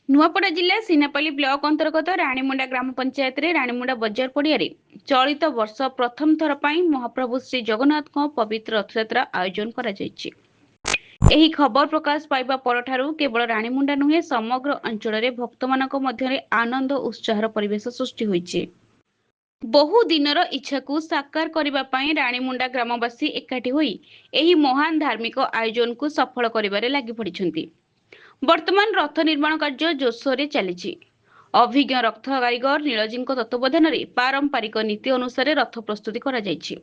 नुआपड़ा जिला सीनापाली ब्लॉक अंतर्गत राणीमुंडा ग्राम पंचायत रे राणीमुंडा बजार पड़िया चलित वर्ष प्रथम थर पर महाप्रभु श्री जगन्नाथ पवित्र रथयात्रा आयोजन करा जायछि। एही खबर प्रकाश पाइबा परठारु केवल राणीमुंडा नुहे समग्र अंचल रे भक्त मानक मध्यरे आनंद उत्साहर परिवेश सृष्टि होइछि। बहु दिनर इच्छा को साकार करबा पई राणीमुंडा ग्रामवासी एकाठी होई एही महान धार्मिक आयोजन को सफल करिबारे लागि पड़िछन्ति। वर्तमान रथ निर्माण कार्य जोरसोर चली। अभिज्ञ रथ कारीगर नीलजी तत्वावधान में पारंपरिक नीति अनुसार रथ प्रस्तुति करा जायछि।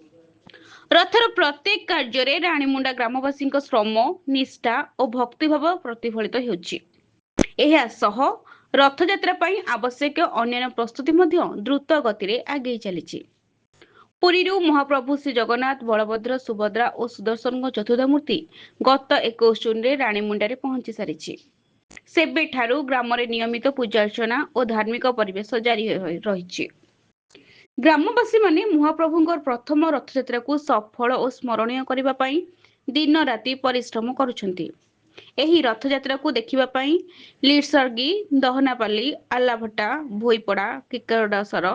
रथर प्रत्येक कार्य राणीमुंडा ग्रामवासी श्रम निष्ठा और भक्तिभाव प्रतिफलित होछि। एहा सह रथयात्रा पई आवश्यक अन्य प्रस्तुति मध्य द्रुत गति आगे चली। पुरी महाप्रभु श्री जगन्नाथ बलभद्र सुभद्रा और सुदर्शन चतुर्थ मूर्ति गत 21 जून रे राणीमुंडा पहुंची सारी। सेबेठारु ग्राम रे नियमित पूजा अर्चना और धार्मिक परिवेश जारी रही। ग्रामवासी माने महाप्रभुंकर प्रथम रथयात्रा को सफल और स्मरणीय करबा पई दिन राति परिश्रम करुछन्ति। एही रथयात्रा को देखिबा पई लीडसर्गी दहनापाली आलाभटा भोईपड़ा किकरडासर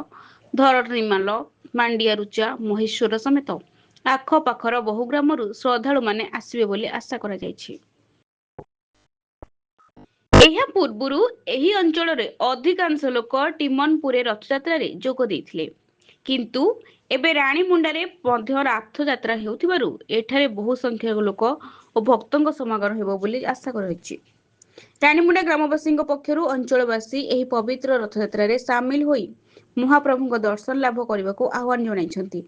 धरणीमाल मांडिया रुचा महेश्वर समेत आखपाखर बहु ग्रामरु श्रद्धालु माने आसिबे बोली आशा करा जायछि। एहा पूर्वरु एही अंचल रे अधिकांश लोक टिमनपुरे रथयात्रा रे जोग देथिले, किंतु एबे राणीमुंडा रे मध्य रथयात्रा हेउथिबारु एठारे बहु संख्यक लोक और भक्तंग समागम हेबो बोली आशा कराइछि। राणीमुंडा ग्रामवासी पक्षरु अंचलवासी एही पवित्र रथयात्रा रे शामिल होई महाप्रभुଙ୍କ दर्शन लाभ करबाकू आह्वान जणाइछन्ति।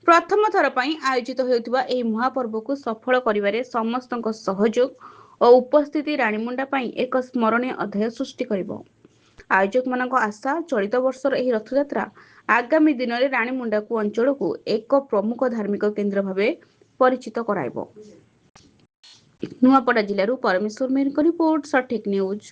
प्रथम थर पई आयोजित हेउथिबा एही महापर्व को सफल करिबारे समस्तक सहयोग और उपस्थिति राणीमुंडा पई एक स्मरणीय अध्याय सृष्टि करिवो। आयोजक मानक आशा चलित वर्षर एही रथयात्रा आगामी दिन में राणीमुंडा को अंचल को एक प्रमुख धार्मिक केन्द्र भाव परिचित कराइबो। नुआपड़ा जिलूर परमेश्वर मेहर रिपोर्ट, सठिक न्यूज।